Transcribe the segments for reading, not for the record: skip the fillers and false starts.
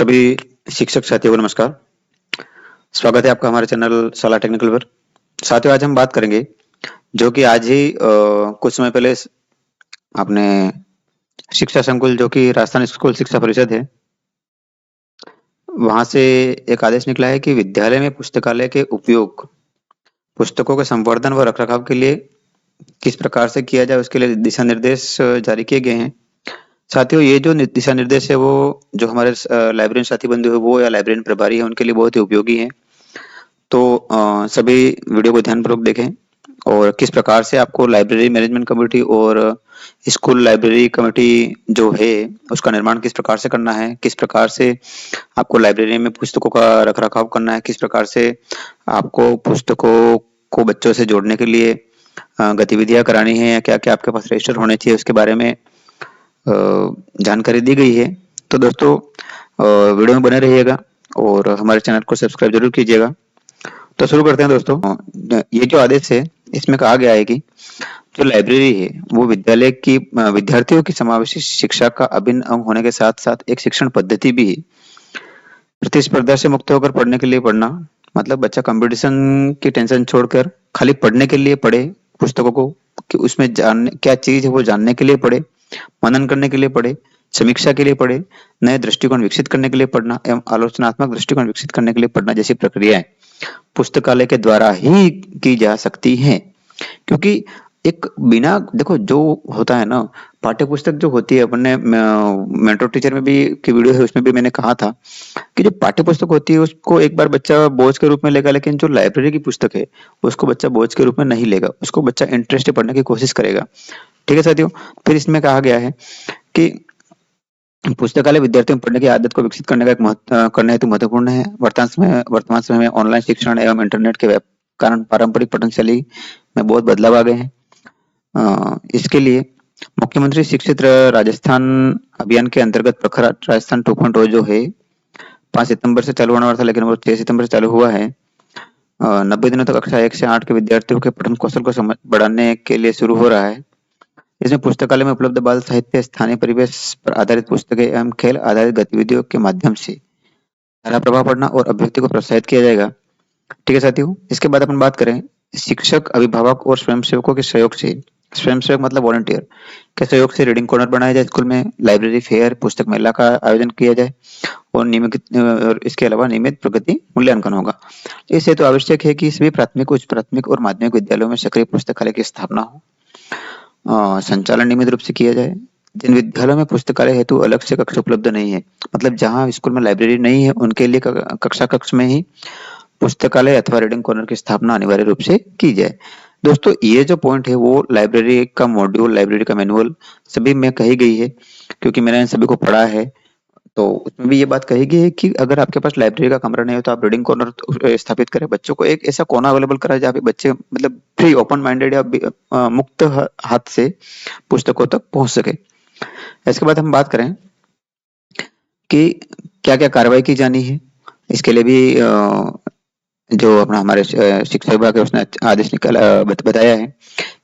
सभी शिक्षक साथियों को नमस्कार। स्वागत है आपका हमारे चैनल साला टेक्निकल पर। साथियों, आज हम बात करेंगे जो कि आज ही कुछ समय पहले अपने शिक्षा संकुल जो कि राजस्थान स्कूल शिक्षा परिषद है, वहां से एक आदेश निकला है कि विद्यालय में पुस्तकालय के उपयोग, पुस्तकों के संवर्धन व रखरखाव के लिए किस प्रकार से किया जाए, उसके लिए दिशा निर्देश जारी किए गए हैं। साथियों, ये जो दिशा निर्देश है वो जो हमारे लाइब्रेरियन साथी बंधु है वो या लाइब्रेरियन प्रभारी है उनके लिए बहुत ही उपयोगी है। तो सभी वीडियो को ध्यानपूर्वक देखें और किस प्रकार से आपको लाइब्रेरी मैनेजमेंट कमेटी और स्कूल लाइब्रेरी कमेटी जो है उसका निर्माण किस प्रकार से करना है, किस प्रकार से आपको लाइब्रेरी में पुस्तकों का रखरखाव करना है, किस प्रकार से आपको पुस्तकों को बच्चों से जोड़ने के लिए गतिविधियां करानी है या क्या क्या आपके पास रजिस्टर होने चाहिए, उसके बारे में जानकारी दी गई है। तो दोस्तों, वीडियो में बने रहिएगा और हमारे चैनल को सब्सक्राइब जरूर कीजिएगा। तो शुरू करते हैं दोस्तों। ये जो आदेश है इसमें कहा गया है कि जो लाइब्रेरी है वो विद्यालय की विद्यार्थियों की समावेशी शिक्षा का अभिन्न अंग होने के साथ साथ एक शिक्षण पद्धति भी है। प्रतिस्पर्धा से मुक्त होकर पढ़ने के लिए पढ़ना, मतलब बच्चा कंपटीशन की टेंशन छोड़कर खाली पढ़ने के लिए पढ़े, पुस्तकों को कि उसमें जानने क्या चीज है वो जानने के लिए पढ़े, मनन करने के लिए पढ़े, समीक्षा के लिए पढ़े, नए दृष्टिकोण विकसित करने के लिए पढ़ना एवं आलोचनात्मक दृष्टिकोण विकसित करने के लिए पढ़ना जैसी प्रक्रियाएं पुस्तकालय के द्वारा ही की जा सकती हैं। क्योंकि एक बिना देखो जो होता है ना, पाठ्य पुस्तक जो होती है, अपने मेट्रो टीचर में भी की वीडियो है उसमें भी मैंने कहा था कि जो पाठ्य पुस्तक होती है उसको एक बार बच्चा बोझ के रूप में लेगा, लेकिन जो लाइब्रेरी की पुस्तक है उसको बच्चा बोझ के रूप में नहीं लेगा, उसको बच्चा इंटरेस्ट से पढ़ने की कोशिश करेगा। ठीक है साथियों। फिर इसमें कहा गया है कि पुस्तकालय विद्यार्थियों में पढ़ने की आदत को विकसित करने का करने हेतु महत्वपूर्ण है। वर्तमान समय में ऑनलाइन शिक्षण एवं इंटरनेट के कारण पारंपरिक पठन शैली में बहुत बदलाव आ गए हैं। इसके लिए मुख्यमंत्री शिक्षित राजस्थान अभियान के अंतर्गत प्रखर राजस्थान 2.0 जो है 5 सितंबर से चालू होने वाला था, लेकिन वो 6 सितंबर से चालू हुआ है। 90 दिनों तक कक्षा 1 से 8 के विद्यार्थियों के पठन कौशल को बढ़ाने के लिए शुरू हो रहा है। इसमें पुस्तकालय में उपलब्ध बाल साहित्य, स्थानीय परिवेश पर आधारित पुस्तकें एवं खेल आधारित गतिविधियों के माध्यम से धारा प्रभाव पढ़ना और अभिव्यक्ति को प्रोत्साहित किया जाएगा। ठीक है साथियों। इसके बाद अपन बात करें शिक्षक, अभिभावक और स्वयंसेवकों के सहयोग से, स्वयंसेवक मतलब वॉलंटियर के सहयोग से रीडिंग कॉर्नर बनाया जाए स्कूल में, लाइब्रेरी फेयर, पुस्तक मेला का आयोजन किया जाए और नियमित और इसके अलावा नियमित प्रगति मूल्यांकन होगा। इस हेतु आवश्यक है कि सभी प्राथमिक, उच्च प्राथमिक और माध्यमिक विद्यालयों में सक्रिय पुस्तकालय की स्थापना हो। संचालन नियमित रूप से किया जाए। जिन विद्यालयों में पुस्तकालय हेतु अलग से कक्ष उपलब्ध नहीं है, मतलब जहां स्कूल में लाइब्रेरी नहीं है, उनके लिए कक्षा कक्ष में ही पुस्तकालय अथवा रीडिंग कॉर्नर की स्थापना अनिवार्य रूप से की जाए। दोस्तों, ये जो पॉइंट है वो लाइब्रेरी का मॉड्यूल, लाइब्रेरी का मैनुअल सभी में कही गई है, क्योंकि मैंने इन सभी को पढ़ा है। तो उसमें भी ये बात कही गई है कि अगर आपके पास लाइब्रेरी का कमरा नहीं हो तो आप रीडिंग कॉर्नर स्थापित करें, बच्चों को एक ऐसा कोना अवेलेबल कराएं जहाँ पे बच्चे मतलब फ्री, ओपन माइंडेड या मुक्त हाथ से पुस्तकों तक पहुंच सके। इसके बाद हम बात करें कि क्या क्या कार्रवाई की जानी है। इसके लिए भी जो अपना हमारे शिक्षा विभाग है उसने आदेश निकाला, बताया है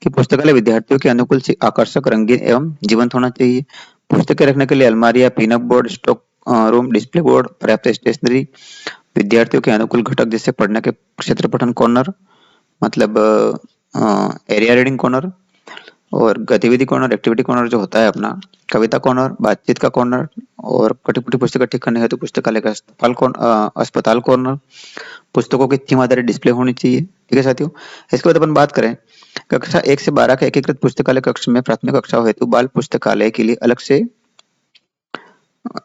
कि पुस्तकालय विद्यार्थियों के अनुकूल आकर्षक, रंगीन एवं जीवंत होना चाहिए। पुस्तकें रखने के लिए अलमारियां, pin up board, stock room, display board, पर्याप्त स्टेशनरी, विद्यार्थियों के अनुकूल घटक जैसे पढ़ने के क्षेत्र, पठन कॉर्नर मतलब एरिया रीडिंग कॉर्नर और गतिविधि कॉर्नर, एक्टिविटी कॉर्नर जो होता है अपना, कविता कॉर्नर, बातचीत का कॉर्नर और कटी-पुटी पुस्तकें ठीक करने हेतु पुस्तकालय का अस्पताल कॉर्नर, पुस्तकों की थीम आधारित डिस्प्ले होनी चाहिए। ठीक है साथियों। इसके बाद अपन बात करें कक्षा 1 से 12 का एकीकृत पुस्तकालय कक्ष में प्राथमिक कक्षाओं हेतु बाल पुस्तकालय के लिए अलग से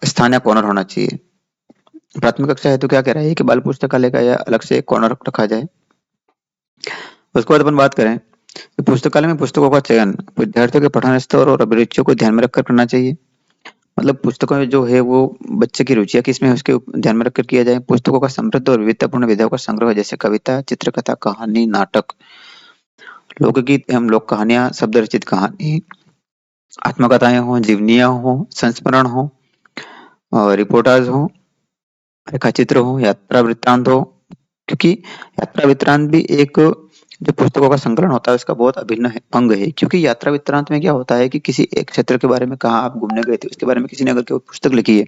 स्थान या कॉर्नर होना चाहिए। प्राथमिक कक्षा हेतु क्या कह रहा है कि बाल पुस्तकालय का या अलग से कॉर्नर रखा जाए। उसके बाद अपन बात करें कि पुस्तकालय में पुस्तकों का चयन विद्यार्थियों के पठन स्तर और अभिरुचियों को ध्यान में रखकर करना चाहिए। मतलब पुस्तकों में जो है वो बच्चे की रुचियां किसमें है उसके ध्यान में रखकर किया जाए। पुस्तकों का समृद्ध और विविधतापूर्ण विधाओं का संग्रह जैसे कविता, चित्रकथा, कहानी, नाटक, लोकगीत एवं लोक कहानियां, शब्द रचित कहानी, आत्मकथाएं हो, जीवनियां हो, संस्मरण हो, रिपोर्टाज हो, रेखाचित्र हो, यात्रा वृत्तांत हो, क्योंकि यात्रा वृत्तांत भी एक जो पुस्तकों का संकलन होता है उसका बहुत अभिन्न अंग है, क्योंकि यात्रा वृत्तांत में क्या होता है कि किसी एक क्षेत्र के बारे में कहाँ आप घूमने गए थे उसके बारे में किसी ने अगर कोई पुस्तक लिखी है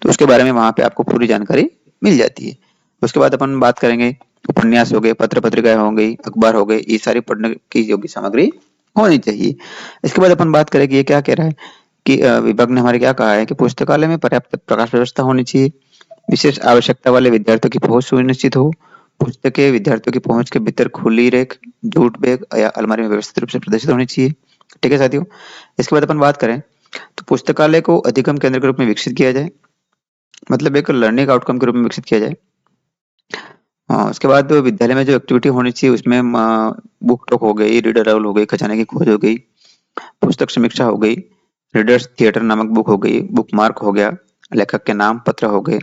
तो उसके बारे में वहां पे आपको पूरी जानकारी मिल जाती है। उसके बाद अपन बात करेंगे उपन्यास हो गए, पत्र पत्रिकाएं हो गई, अखबार हो गए, ये सारी पढ़ने की योग्य सामग्री होनी चाहिए। इसके बाद अपन बात करें कि ये क्या कह रहा है कि विभाग ने हमारे क्या कहा है कि पुस्तकालय में पर्याप्त प्रकाश व्यवस्था होनी चाहिए, विशेष आवश्यकता वाले विद्यार्थियों की पहुंच सुनिश्चित हो, पुस्तकें विद्यार्थियों की पहुंच के भीतर खुली रेख, जूट बैग या अलमारी में व्यवस्थित रूप से प्रदर्शित होनी चाहिए। ठीक है साथियों। इसके बाद अपन बात करें तो पुस्तकालय को अधिगम केंद्र के रूप में विकसित किया जाए, मतलब एक लर्निंग आउटकम के रूप में विकसित किया जाए। उसके बाद विद्यालय में जो एक्टिविटी होनी चाहिए उसमें बुक टॉक हो गई, रीडर राउल हो गई, खजाने की खोज हो गई, पुस्तक समीक्षा हो गई, रीडर्स थिएटर नामक बुक हो गई, बुक मार्क हो गया, लेखक के नाम पत्र हो गए,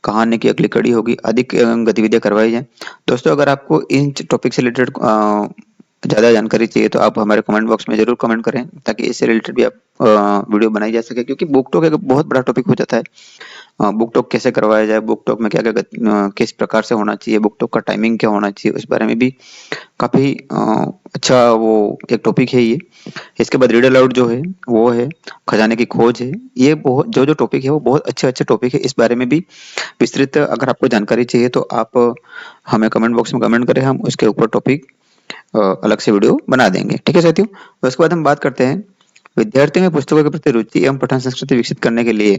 कहानी की अगली कड़ी होगी, अधिक गतिविधियां करवाई जाए। दोस्तों अगर आपको इन टॉपिक से रिलेटेड ज़्यादा जानकारी चाहिए तो आप हमारे कमेंट बॉक्स में ज़रूर कमेंट करें ताकि इससे रिलेटेड भी आप वीडियो बनाई जा सके, क्योंकि बुक टॉक एक बहुत बड़ा टॉपिक हो जाता है। बुक टॉक कैसे करवाया जाए, बुक टॉक में क्या-क्या किस प्रकार से होना चाहिए, बुक टॉक का टाइमिंग क्या होना चाहिए, उस बारे में भी काफ़ी अच्छा वो एक टॉपिक है ये। इसके बाद रीड अलाउड जो है वो है, खजाने की खोज है। ये बहुत जो-जो टॉपिक है वो बहुत अच्छे-अच्छे टॉपिक है। इस बारे में भी विस्तृत अगर आपको जानकारी चाहिए तो आप हमें कमेंट बॉक्स में कमेंट करें, हम उसके ऊपर टॉपिक अलग से वीडियो बना देंगे। ठीक है साथियों? तो उसके बाद हम बात करते हैं विद्यार्थियों में पुस्तकों के प्रति रुचि एवं पठन संस्कृति विकसित करने के लिए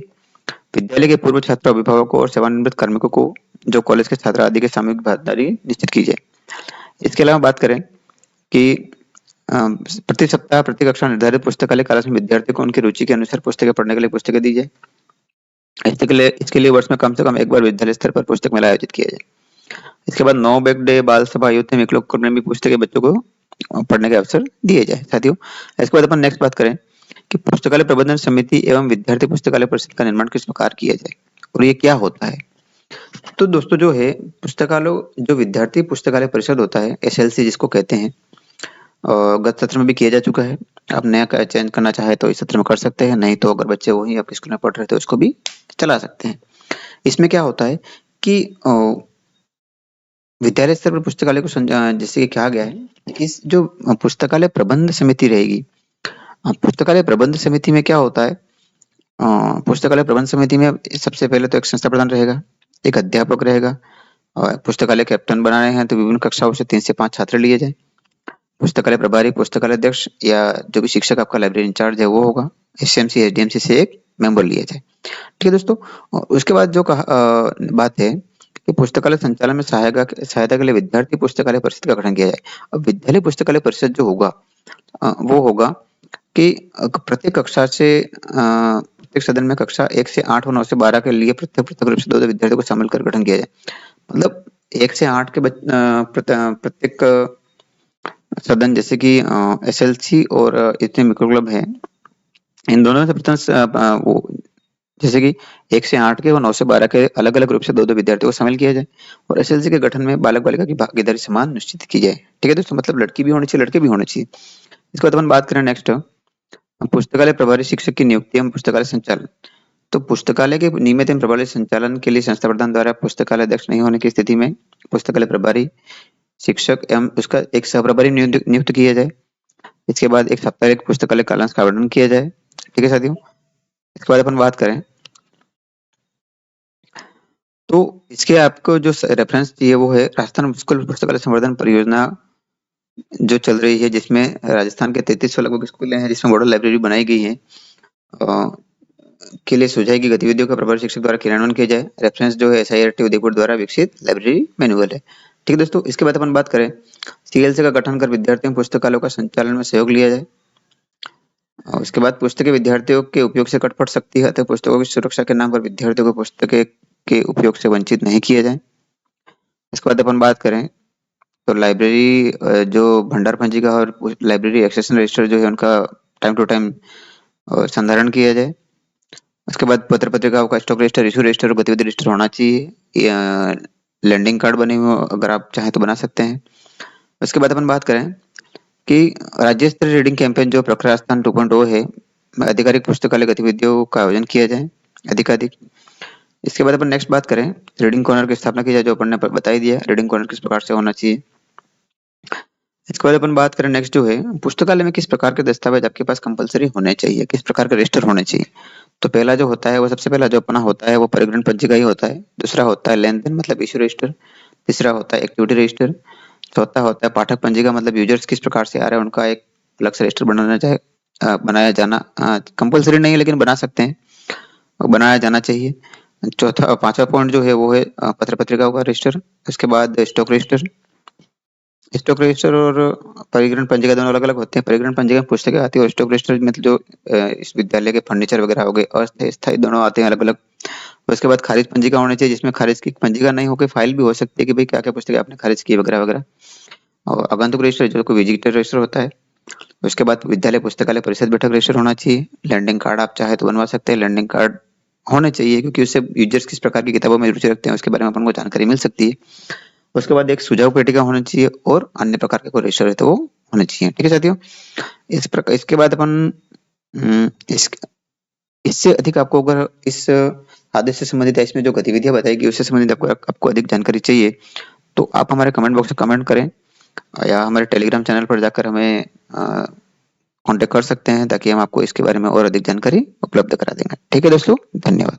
विद्यालय के पूर्व छात्र, अभिभावकों और सेवानिवृत्त कार्मिकों को जो कॉलेज के छात्र आदि की सामूहिक भागीदारी निश्चित की जाए। इसके अलावा बात करें कि प्रति सप्ताह प्रति कक्षा निर्धारित पुस्तकालय काल में विद्यार्थी को उनकी रुचि के अनुसार पुस्तकें पढ़ने के लिए पुस्तकें दी जाए। इसके लिए वर्ष में कम से कम एक बार विद्यालय स्तर पर पुस्तक मेला आयोजित किया जाए। इसके बाद नो बैग डे, बाल सभा, यूथ में विकलांग में भी पुस्तकें बच्चों को पढ़ने के अवसर दिए जाए। साथियों इसके बाद अपन नेक्स्ट बात करें कि पुस्तकालय प्रबंधन समिति एवं विद्यार्थी पुस्तकालय परिषद का निर्माण किस प्रकार किया जाए और ये क्या होता है। तो दोस्तों जो है पुस्तकालय जो विद्यार्थी पुस्तकालय परिषद होता है, एसएलसी जिसको कहते हैं, गत सत्र में भी किया जा चुका है। आप नया चेंज करना चाहे तो इस सत्र में कर सकते हैं, नहीं तो अगर बच्चे वही आपके स्कूल में पढ़ रहे थे उसको भी चला सकते हैं। इसमें क्या होता है कि विद्यालय स्तर पर पुस्तकालय को जैसे कि कहा गया है, इस जो पुस्तकालय प्रबंध समिति रहेगी, पुस्तकालय प्रबंध समिति में क्या होता है, पुस्तकालय प्रबंध समिति में सबसे पहले तो एक संस्था प्रधान रहेगा, एक अध्यापक रहेगा, और पुस्तकालय कैप्टन बना रहे हैं तो विभिन्न कक्षाओं से 3 से 5 छात्र लिए जाए। पुस्तकालय प्रभारी, पुस्तकालय अध्यक्ष या जो भी शिक्षक आपका लाइब्रेरी इंचार्ज है वो होगा। एसएमसी, एसडीएमसी से एक मेंबर लिया जाए। ठीक है दोस्तों। उसके बाद जो बात है कि पुस्तकालय संचालन में सहायता के लिए विद्यार्थी पुस्तकालय परिषद का गठन किया जाए। अब विद्यालय पुस्तकालय परिषद जो होगा वो होगा कि प्रत्येक कक्षा से प्रत्येक सदन में कक्षा 1 से 8 और 9 से 12 के लिए प्रत्येक रूप से 2 विद्यार्थियों को शामिल कर गठन किया जाए। मतलब 1 से 8 के प्रत्येक सदन जैसे कि एसएलसी और इतने मिक्रो क्लब है, इन दोनों में से वो जैसे कि 1 से 8 के और 9 से 12 के अलग-अलग रूप से 2-2 विद्यार्थियों को शामिल किया जाए और एसएलसी के गठन में बालक-बालिका की भागीदारी समान निश्चित की जाए। ठीक है दोस्तों, मतलब लड़की भी होनी चाहिए, लड़के भी होने चाहिए। इसके बाद अपन बात करें नेक्स्ट पुस्तकालय प्रभारी शिक्षक की नियुक्ति एवं पुस्तकालय संचालन। तो पुस्तकालय के नियमित एवं प्रभावी संचालन के लिए संस्था प्रधान द्वारा पुस्तकालय अध्यक्ष नहीं होने की स्थिति में पुस्तकालय प्रभारी शिक्षक एवं उसका एक सहप्रभारी नियुक्त किया जाए। इसके बाद एक साप्ताहिक पुस्तकालय कालांश का आवंटन किया जाए। ठीक है साथियों। इसके बाद अपन बात करें तो इसके आपको जो रेफरेंस चाहिए वो है राजस्थान स्कूल पुस्तकालय संवर्धन परियोजना जो चल रही है, जिसमें राजस्थान के 3300 लगभग स्कूल हैं जिसमें मॉडल लाइब्रेरी बनाई गई है के लिए सुझाई की गतिविधियों का प्रभारी शिक्षक द्वारा क्रियान्वयन किया जाए। रेफरेंस जो है एसआईआरटी उदयपुर द्वारा विकसित लाइब्रेरी मैनुअल है। ठीक है दोस्तों। इसके बाद अपन बात करें सीएलसी का गठन कर विद्यार्थियों पुस्तकालयों का संचालन में सहयोग लिया जाए और उसके बाद पुस्तकें विद्यार्थियों के उपयोग से कट पड़ सकती है तो पुस्तकों की सुरक्षा के नाम पर विद्यार्थियों को पुस्तकें के उपयोग से वंचित नहीं किया जाए। इसके बाद अपन बात करें तो लाइब्रेरी जो भंडार पंजिका और लाइब्रेरी एक्सेशन रजिस्टर जो है उनका टाइम टू टाइम संधारण किया जाए। उसके बाद पत्र पत्रिकाओं का स्टॉक रजिस्टर, इशू रजिस्टर और गतिविधि रजिस्टर होना चाहिए। लैंडिंग कार्ड बने हुए अगर आप चाहें तो बना सकते हैं। उसके बाद अपन बात करें कि राज्य स्तरीय रीडिंग कैंपेन जो प्रखर स्थान 2.0 है, आधिकारिक पुस्तकालय गतिविधियों का आयोजन किया जाए अधिकाधिक। इसके बाद अपन नेक्स्ट बात करें रीडिंग कॉर्नर की स्थापना की जाए, जो अपन ने बता ही दिया रीडिंग कॉर्नर किस प्रकार से होना चाहिए। इसके बाद अपन बात करें नेक्स्ट जो है, पुस्तकालय में किस प्रकार के दस्तावेज आपके पास कंपलसरी होने चाहिए, किस प्रकार के रजिस्टर होने चाहिए। तो पहला जो होता है वो सबसे पहला जो अपना होता है वो परिगणन पंजिका ही होता है। दूसरा होता है लेन-देन मतलब इश्यू रजिस्टर। तीसरा होता है एक्टिविटी रजिस्टर। चौथा होता है पाठक पंजिका मतलब यूजर्स किस प्रकार से आ रहे हैं उनका एक अलग से रजिस्टर बनाया जाना कंपलसरी नहीं है लेकिन बना सकते हैं, बनाया जाना चाहिए। चौथा पांचवा पॉइंट जो है वो है पत्र पत्रिकाओं का रजिस्टर। उसके बाद स्टॉक रजिस्टर। स्टॉक रजिस्टर और परिग्रहण पंजिका दोनों अलग-अलग होते हैं। परिग्रहण पंजिका में पुस्तकें आती है और स्टॉक रजिस्टर मतलब जो इस विद्यालय के फर्नीचर वगैरह हो गए, अस्थायी स्थायी दोनों आते हैं अलग-अलग। उसके बाद खारिज पंजिका होनी चाहिए जिसमें खारिज की पंजिका नहीं होकर फाइल भी हो सकती है कि भाई क्या-क्या पुस्तकें आपने खारिज की वगैरह वगैरह। और आगंतुक रजिस्टर जो कोई विजिटर रजिस्टर होता है। उसके बाद विद्यालय पुस्तकालय परिषद बैठक रजिस्टर होना चाहिए। लैंडिंग कार्ड आप चाहे तो बनवा सकते हैं, लैंडिंग कार्ड होने चाहिए क्योंकि उससे यूजर्स किस प्रकार की किताबों में रुचि रखते हैं उसके बारे में अपन को जानकारी मिल सकती है। उसके बाद एक सुझाव पेटिका होनी चाहिए और अन्य प्रकार के कोई रजिस्टर है तो वो होने चाहिए। ठीक है साथियों, इस प्रकार इसके बाद अपन इस इससे अधिक आपको अगर इस आदेश से संबंधित या इसमें जो गतिविधियां बताएगी उससे संबंधित आपको अधिक जानकारी चाहिए तो आप हमारे कमेंट बॉक्स में कमेंट करें या हमारे टेलीग्राम चैनल पर जाकर हमें कांटेक्ट कर सकते हैं ताकि हम आपको इसके बारे में और अधिक जानकारी उपलब्ध करा देंगे। ठीक है दोस्तों, धन्यवाद।